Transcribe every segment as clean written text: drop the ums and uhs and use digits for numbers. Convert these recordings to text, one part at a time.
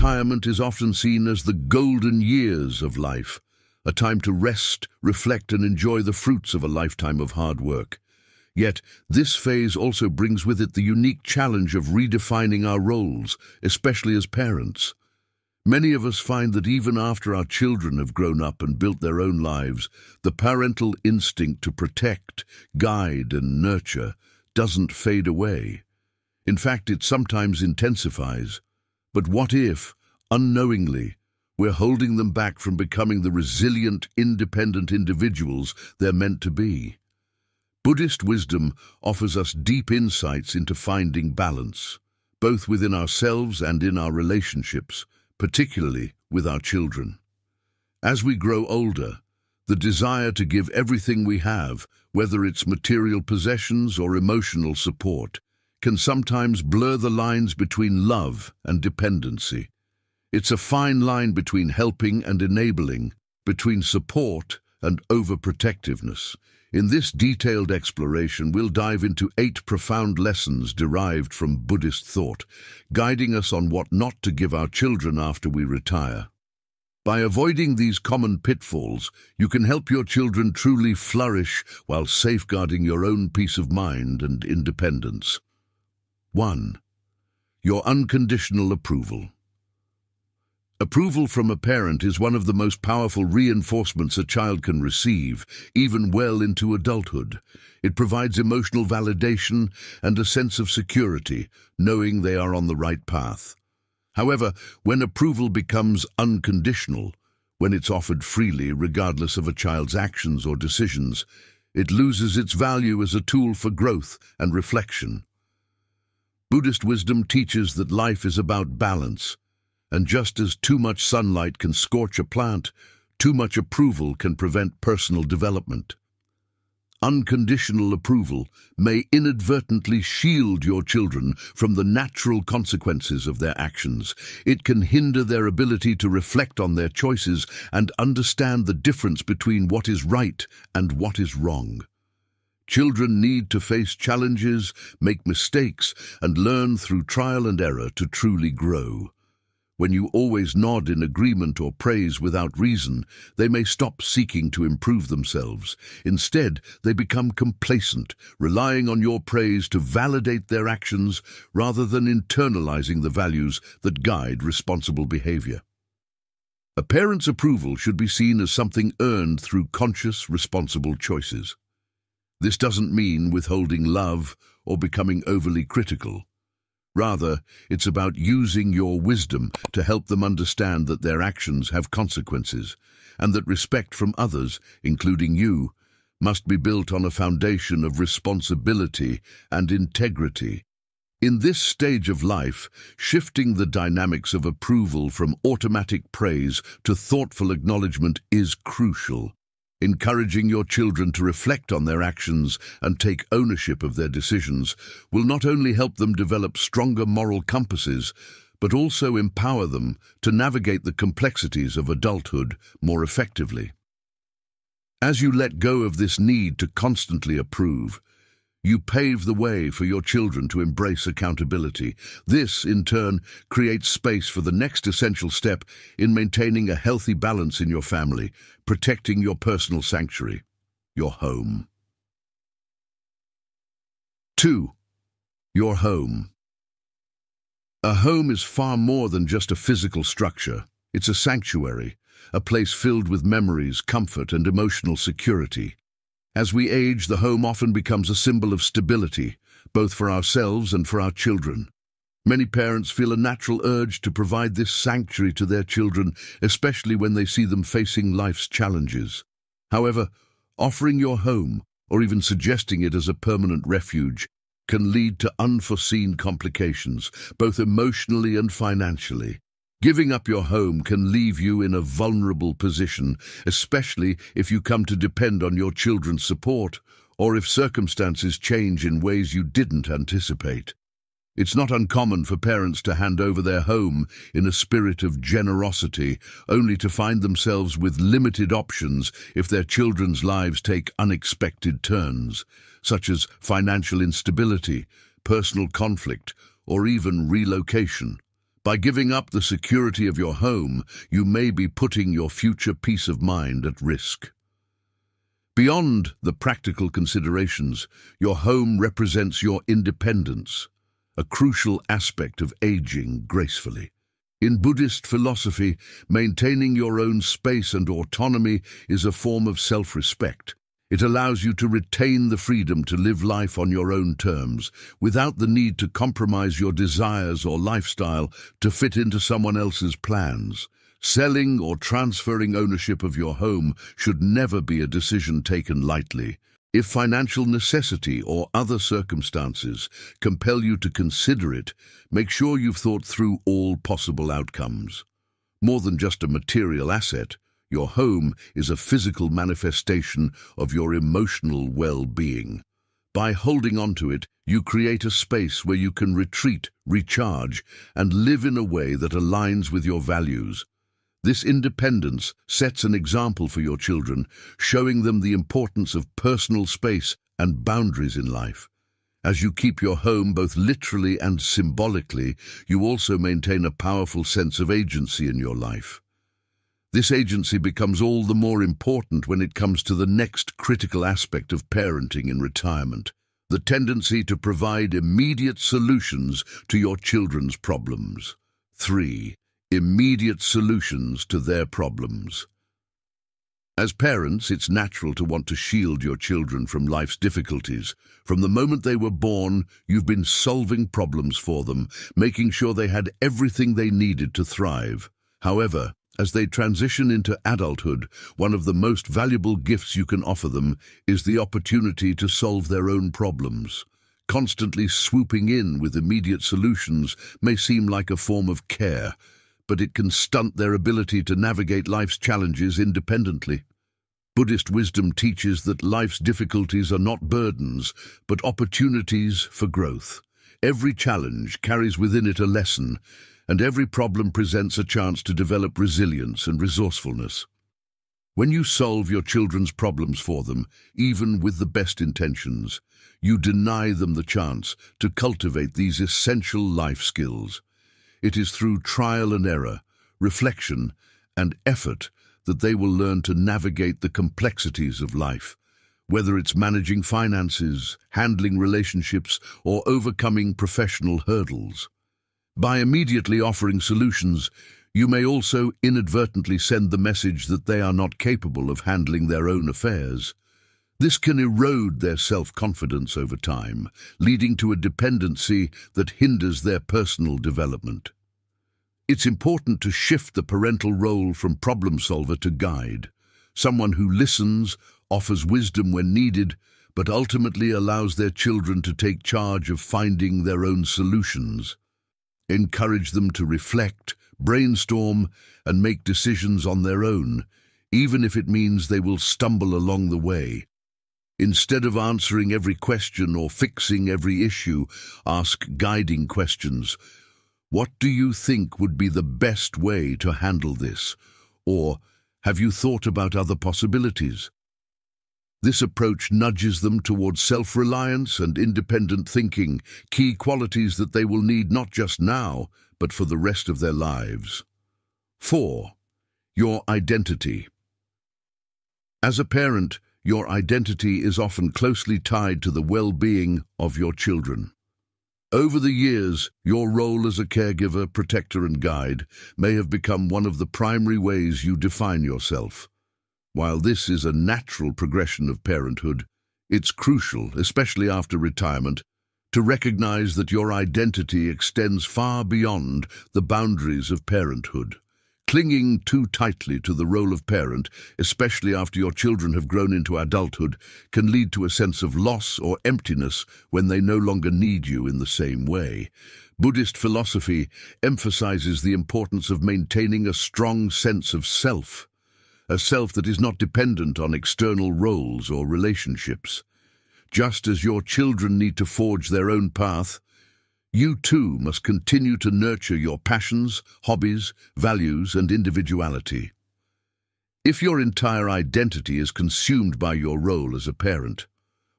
retirement is often seen as the golden years of life, a time to rest, reflect, and enjoy the fruits of a lifetime of hard work. Yet, this phase also brings with it the unique challenge of redefining our roles, especially as parents. Many of us find that even after our children have grown up and built their own lives, the parental instinct to protect, guide, and nurture doesn't fade away. In fact, it sometimes intensifies. But what if, unknowingly, we're holding them back from becoming the resilient, independent individuals they're meant to be? Buddhist wisdom offers us deep insights into finding balance, both within ourselves and in our relationships, particularly with our children. As we grow older, the desire to give everything we have, whether it's material possessions or emotional support, can sometimes blur the lines between love and dependency. It's a fine line between helping and enabling, between support and overprotectiveness. In this detailed exploration, we'll dive into 8 profound lessons derived from Buddhist thought, guiding us on what not to give our children after we retire. By avoiding these common pitfalls, you can help your children truly flourish while safeguarding your own peace of mind and independence. 1. Your unconditional approval. Approval from a parent is one of the most powerful reinforcements a child can receive, even well into adulthood. It provides emotional validation and a sense of security, knowing they are on the right path. However, when approval becomes unconditional, when it's offered freely regardless of a child's actions or decisions, it loses its value as a tool for growth and reflection. Buddhist wisdom teaches that life is about balance, and just as too much sunlight can scorch a plant, too much approval can prevent personal development. Unconditional approval may inadvertently shield your children from the natural consequences of their actions. It can hinder their ability to reflect on their choices and understand the difference between what is right and what is wrong. Children need to face challenges, make mistakes, and learn through trial and error to truly grow. When you always nod in agreement or praise without reason, they may stop seeking to improve themselves. Instead, they become complacent, relying on your praise to validate their actions rather than internalizing the values that guide responsible behavior. A parent's approval should be seen as something earned through conscious, responsible choices. This doesn't mean withholding love or becoming overly critical. Rather, it's about using your wisdom to help them understand that their actions have consequences, and that respect from others, including you, must be built on a foundation of responsibility and integrity. In this stage of life, shifting the dynamics of approval from automatic praise to thoughtful acknowledgement is crucial. Encouraging your children to reflect on their actions and take ownership of their decisions will not only help them develop stronger moral compasses, but also empower them to navigate the complexities of adulthood more effectively. As you let go of this need to constantly approve, you pave the way for your children to embrace accountability. This, in turn, creates space for the next essential step in maintaining a healthy balance in your family, protecting your personal sanctuary, your home. 2. Your home. A home is far more than just a physical structure. It's a sanctuary, a place filled with memories, comfort, and emotional security. As we age, the home often becomes a symbol of stability, both for ourselves and for our children. Many parents feel a natural urge to provide this sanctuary to their children, especially when they see them facing life's challenges. However, offering your home, or even suggesting it as a permanent refuge, can lead to unforeseen complications, both emotionally and financially. Giving up your home can leave you in a vulnerable position, especially if you come to depend on your children's support, or if circumstances change in ways you didn't anticipate. It's not uncommon for parents to hand over their home in a spirit of generosity, only to find themselves with limited options if their children's lives take unexpected turns, such as financial instability, personal conflict, or even relocation. By giving up the security of your home, you may be putting your future peace of mind at risk. Beyond the practical considerations, your home represents your independence, a crucial aspect of aging gracefully. In Buddhist philosophy, maintaining your own space and autonomy is a form of self-respect. It allows you to retain the freedom to live life on your own terms, without the need to compromise your desires or lifestyle to fit into someone else's plans. Selling or transferring ownership of your home should never be a decision taken lightly. If financial necessity or other circumstances compel you to consider it, make sure you've thought through all possible outcomes. More than just a material asset, your home is a physical manifestation of your emotional well-being. By holding on to it, you create a space where you can retreat, recharge, and live in a way that aligns with your values. This independence sets an example for your children, showing them the importance of personal space and boundaries in life. As you keep your home both literally and symbolically, you also maintain a powerful sense of agency in your life. This agency becomes all the more important when it comes to the next critical aspect of parenting in retirement, the tendency to provide immediate solutions to your children's problems. 3. Immediate solutions to their problems. As parents, it's natural to want to shield your children from life's difficulties. From the moment they were born, you've been solving problems for them, making sure they had everything they needed to thrive. However, as they transition into adulthood, one of the most valuable gifts you can offer them is the opportunity to solve their own problems. Constantly swooping in with immediate solutions may seem like a form of care, but it can stunt their ability to navigate life's challenges independently. Buddhist wisdom teaches that life's difficulties are not burdens, but opportunities for growth. Every challenge carries within it a lesson, and every problem presents a chance to develop resilience and resourcefulness. When you solve your children's problems for them, even with the best intentions, you deny them the chance to cultivate these essential life skills. It is through trial and error, reflection, and effort that they will learn to navigate the complexities of life, whether it's managing finances, handling relationships, or overcoming professional hurdles. By immediately offering solutions, you may also inadvertently send the message that they are not capable of handling their own affairs. This can erode their self-confidence over time, leading to a dependency that hinders their personal development. It's important to shift the parental role from problem solver to guide, someone who listens, offers wisdom when needed, but ultimately allows their children to take charge of finding their own solutions. Encourage them to reflect, brainstorm, and make decisions on their own, even if it means they will stumble along the way. Instead of answering every question or fixing every issue, ask guiding questions. What do you think would be the best way to handle this? Or, have you thought about other possibilities? This approach nudges them towards self-reliance and independent thinking, key qualities that they will need not just now, but for the rest of their lives. 4. Your identity. As a parent, your identity is often closely tied to the well-being of your children. Over the years, your role as a caregiver, protector, and guide may have become one of the primary ways you define yourself. While this is a natural progression of parenthood, it's crucial, especially after retirement, to recognize that your identity extends far beyond the boundaries of parenthood. Clinging too tightly to the role of parent, especially after your children have grown into adulthood, can lead to a sense of loss or emptiness when they no longer need you in the same way. Buddhist philosophy emphasizes the importance of maintaining a strong sense of self, a self that is not dependent on external roles or relationships. Just as your children need to forge their own path, you too must continue to nurture your passions, hobbies, values, and individuality. If your entire identity is consumed by your role as a parent,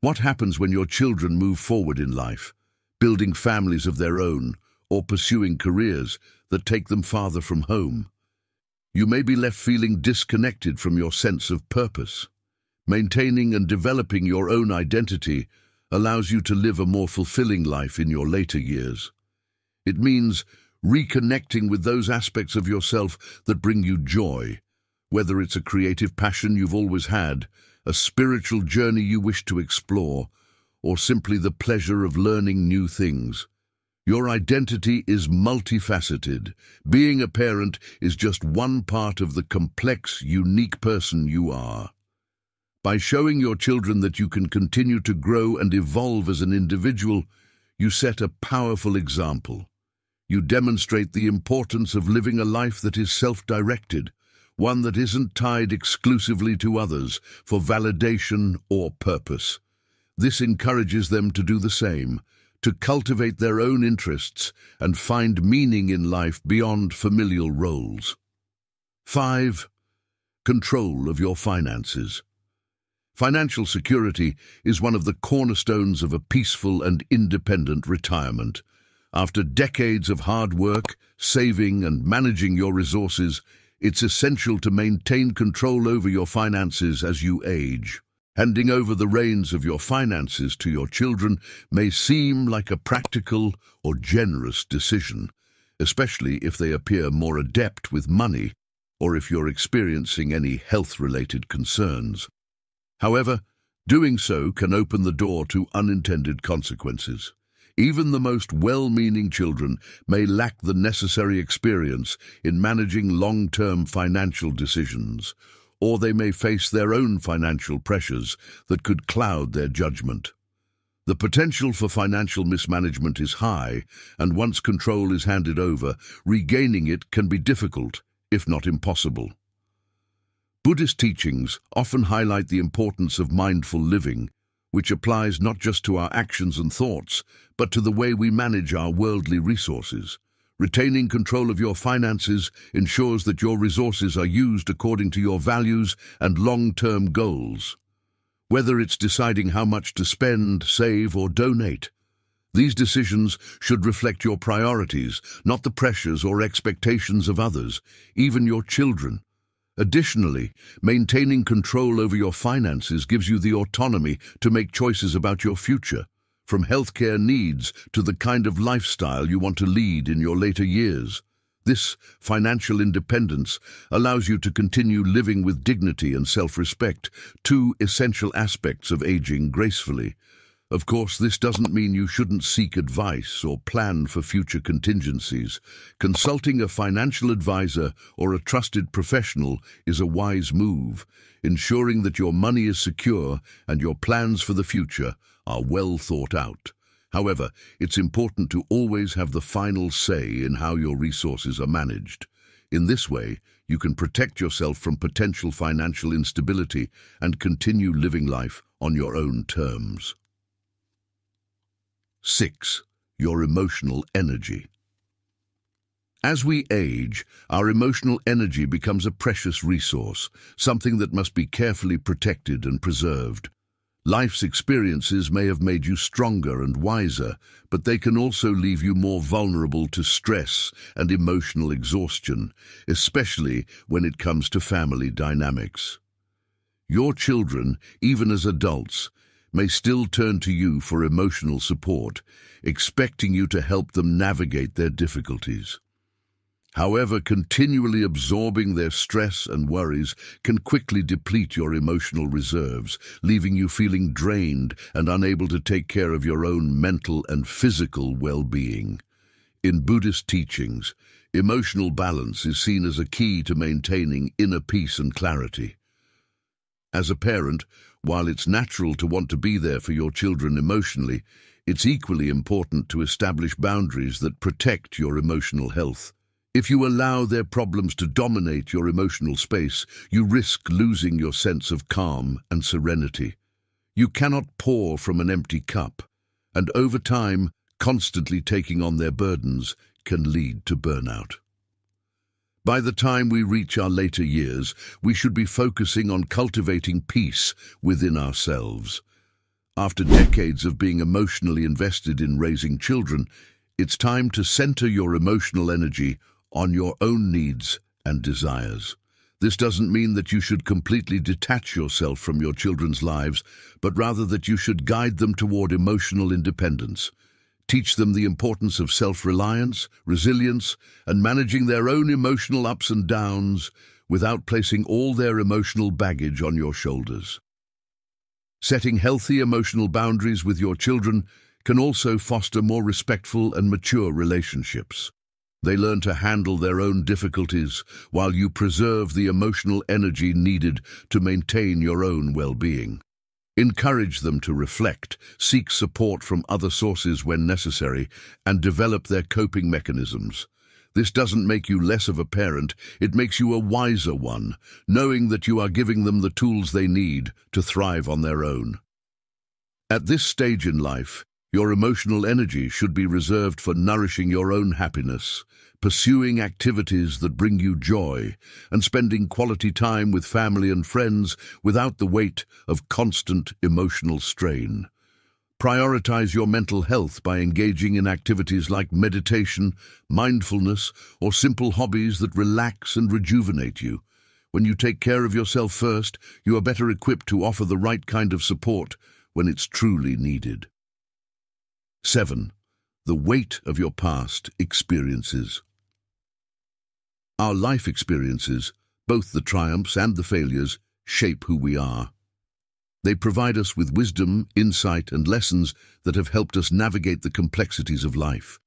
what happens when your children move forward in life, building families of their own, or pursuing careers that take them farther from home. You may be left feeling disconnected from your sense of purpose. Maintaining and developing your own identity allows you to live a more fulfilling life in your later years. It means reconnecting with those aspects of yourself that bring you joy, whether it's a creative passion you've always had, a spiritual journey you wish to explore, or simply the pleasure of learning new things. Your identity is multifaceted. Being a parent is just one part of the complex, unique person you are. By showing your children that you can continue to grow and evolve as an individual, you set a powerful example. You demonstrate the importance of living a life that is self-directed, one that isn't tied exclusively to others for validation or purpose. This encourages them to do the same, to cultivate their own interests and find meaning in life beyond familial roles. 5. Control of your finances. Financial security is one of the cornerstones of a peaceful and independent retirement. After decades of hard work, saving, and managing your resources, it's essential to maintain control over your finances as you age. Handing over the reins of your finances to your children may seem like a practical or generous decision, especially if they appear more adept with money or if you're experiencing any health-related concerns. However, doing so can open the door to unintended consequences. Even the most well-meaning children may lack the necessary experience in managing long-term financial decisions, or they may face their own financial pressures that could cloud their judgment. The potential for financial mismanagement is high, and once control is handed over, regaining it can be difficult, if not impossible. Buddhist teachings often highlight the importance of mindful living, which applies not just to our actions and thoughts, but to the way we manage our worldly resources. Retaining control of your finances ensures that your resources are used according to your values and long-term goals. Whether it's deciding how much to spend, save, or donate, these decisions should reflect your priorities, not the pressures or expectations of others, even your children. Additionally, maintaining control over your finances gives you the autonomy to make choices about your future, from healthcare needs to the kind of lifestyle you want to lead in your later years. This financial independence allows you to continue living with dignity and self-respect, two essential aspects of aging gracefully. Of course, this doesn't mean you shouldn't seek advice or plan for future contingencies. Consulting a financial advisor or a trusted professional is a wise move, ensuring that your money is secure and your plans for the future are well thought out. However, it's important to always have the final say in how your resources are managed. In this way, you can protect yourself from potential financial instability and continue living life on your own terms. 6. Your emotional energy. As we age, our emotional energy becomes a precious resource, something that must be carefully protected and preserved. Life's experiences may have made you stronger and wiser, but they can also leave you more vulnerable to stress and emotional exhaustion, especially when it comes to family dynamics. Your children, even as adults, may still turn to you for emotional support, expecting you to help them navigate their difficulties. However, continually absorbing their stress and worries can quickly deplete your emotional reserves, leaving you feeling drained and unable to take care of your own mental and physical well-being. In Buddhist teachings, emotional balance is seen as a key to maintaining inner peace and clarity. As a parent, while it's natural to want to be there for your children emotionally, it's equally important to establish boundaries that protect your emotional health. If you allow their problems to dominate your emotional space, you risk losing your sense of calm and serenity. You cannot pour from an empty cup, and over time, constantly taking on their burdens can lead to burnout. By the time we reach our later years, we should be focusing on cultivating peace within ourselves. After decades of being emotionally invested in raising children, it's time to center your emotional energy on your own needs and desires. This doesn't mean that you should completely detach yourself from your children's lives, but rather that you should guide them toward emotional independence. Teach them the importance of self-reliance, resilience, and managing their own emotional ups and downs without placing all their emotional baggage on your shoulders. Setting healthy emotional boundaries with your children can also foster more respectful and mature relationships. They learn to handle their own difficulties while you preserve the emotional energy needed to maintain your own well-being. Encourage them to reflect, seek support from other sources when necessary, and develop their coping mechanisms. This doesn't make you less of a parent, it makes you a wiser one, knowing that you are giving them the tools they need to thrive on their own. At this stage in life, your emotional energy should be reserved for nourishing your own happiness, pursuing activities that bring you joy, and spending quality time with family and friends without the weight of constant emotional strain. Prioritize your mental health by engaging in activities like meditation, mindfulness, or simple hobbies that relax and rejuvenate you. When you take care of yourself first, you are better equipped to offer the right kind of support when it's truly needed. 7. The weight of your past experiences. Our life experiences, both the triumphs and the failures, shape who we are. They provide us with wisdom, insight, and lessons that have helped us navigate the complexities of life.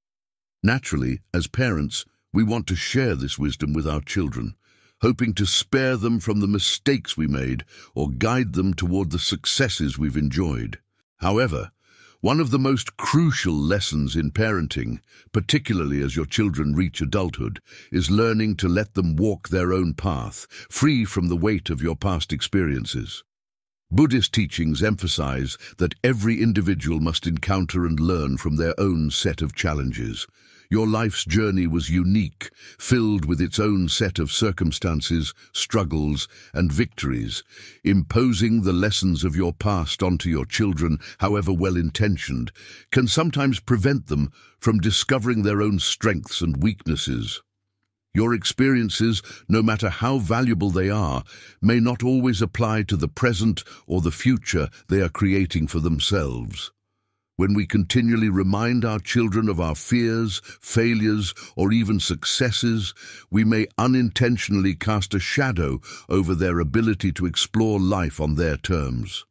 Naturally, as parents, we want to share this wisdom with our children, hoping to spare them from the mistakes we made or guide them toward the successes we've enjoyed. However, one of the most crucial lessons in parenting, particularly as your children reach adulthood, is learning to let them walk their own path, free from the weight of your past experiences. Buddhist teachings emphasize that every individual must encounter and learn from their own set of challenges. Your life's journey was unique, filled with its own set of circumstances, struggles, and victories. Imposing the lessons of your past onto your children, however well-intentioned, can sometimes prevent them from discovering their own strengths and weaknesses. Your experiences, no matter how valuable they are, may not always apply to the present or the future they are creating for themselves. When we continually remind our children of our fears, failures, or even successes, we may unintentionally cast a shadow over their ability to explore life on their terms.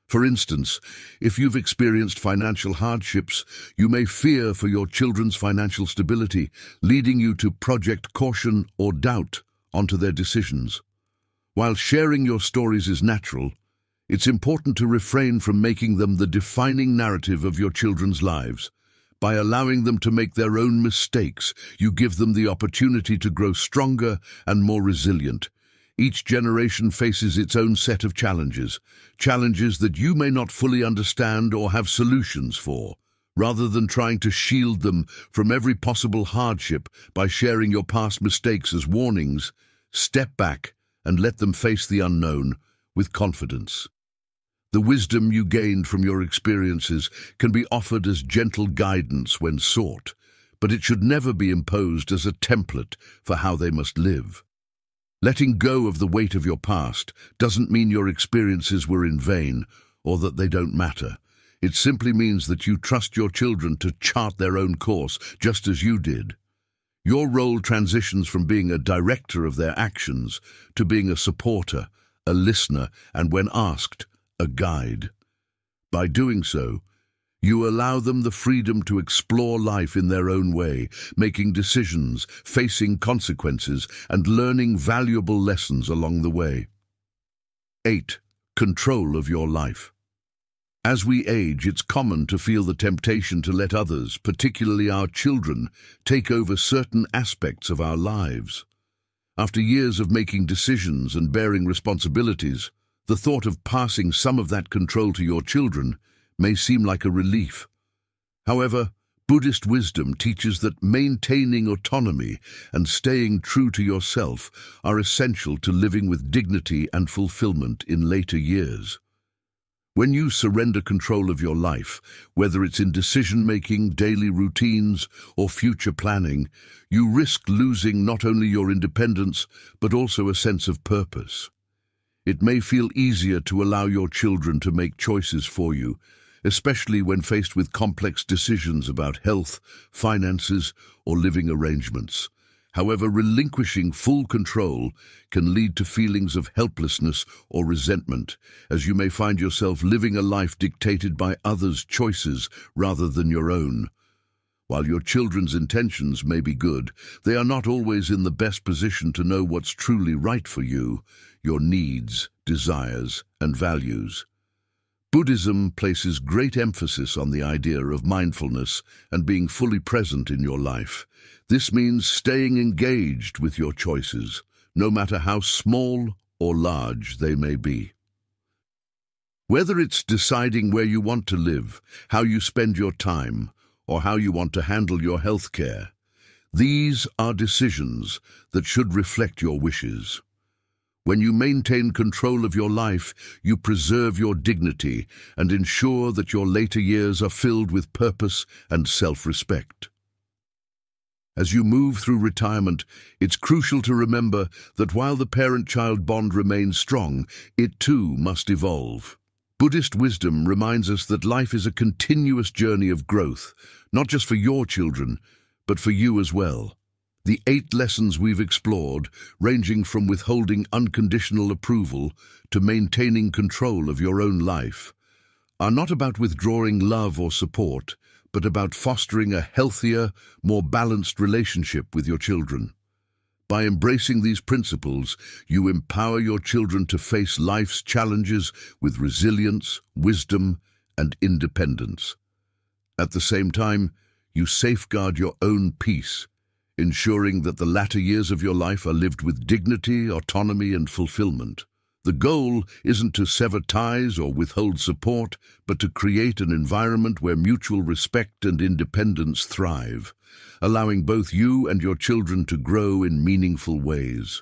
For instance, if you've experienced financial hardships, you may fear for your children's financial stability, leading you to project caution or doubt onto their decisions. While sharing your stories is natural, it's important to refrain from making them the defining narrative of your children's lives. By allowing them to make their own mistakes, you give them the opportunity to grow stronger and more resilient. Each generation faces its own set of challenges that you may not fully understand or have solutions for. Rather than trying to shield them from every possible hardship by sharing your past mistakes as warnings, step back and let them face the unknown with confidence. The wisdom you gained from your experiences can be offered as gentle guidance when sought, but it should never be imposed as a template for how they must live. Letting go of the weight of your past doesn't mean your experiences were in vain or that they don't matter. It simply means that you trust your children to chart their own course, just as you did. Your role transitions from being a director of their actions to being a supporter, a listener, and when asked, a guide. By doing so, you allow them the freedom to explore life in their own way, making decisions, facing consequences, and learning valuable lessons along the way. 8. Control of your life. As we age, it's common to feel the temptation to let others, particularly our children, take over certain aspects of our lives. After years of making decisions and bearing responsibilities, the thought of passing some of that control to your children may seem like a relief. However, Buddhist wisdom teaches that maintaining autonomy and staying true to yourself are essential to living with dignity and fulfillment in later years. When you surrender control of your life, whether it's in decision-making, daily routines, or future planning, you risk losing not only your independence, but also a sense of purpose. It may feel easier to allow your children to make choices for you, especially when faced with complex decisions about health, finances, or living arrangements. However, relinquishing full control can lead to feelings of helplessness or resentment, as you may find yourself living a life dictated by others' choices rather than your own. While your children's intentions may be good, they are not always in the best position to know what's truly right for you, your needs, desires, and values. Buddhism places great emphasis on the idea of mindfulness and being fully present in your life. This means staying engaged with your choices, no matter how small or large they may be. Whether it's deciding where you want to live, how you spend your time, or how you want to handle your health care, these are decisions that should reflect your wishes. When you maintain control of your life, you preserve your dignity and ensure that your later years are filled with purpose and self-respect. As you move through retirement, it's crucial to remember that while the parent-child bond remains strong, it too must evolve. Buddhist wisdom reminds us that life is a continuous journey of growth, not just for your children, but for you as well. The 8 lessons we've explored, ranging from withholding unconditional approval to maintaining control of your own life, are not about withdrawing love or support, but about fostering a healthier, more balanced relationship with your children. By embracing these principles, you empower your children to face life's challenges with resilience, wisdom, and independence. At the same time, you safeguard your own peace, ensuring that the latter years of your life are lived with dignity, autonomy, and fulfillment. The goal isn't to sever ties or withhold support, but to create an environment where mutual respect and independence thrive, allowing both you and your children to grow in meaningful ways.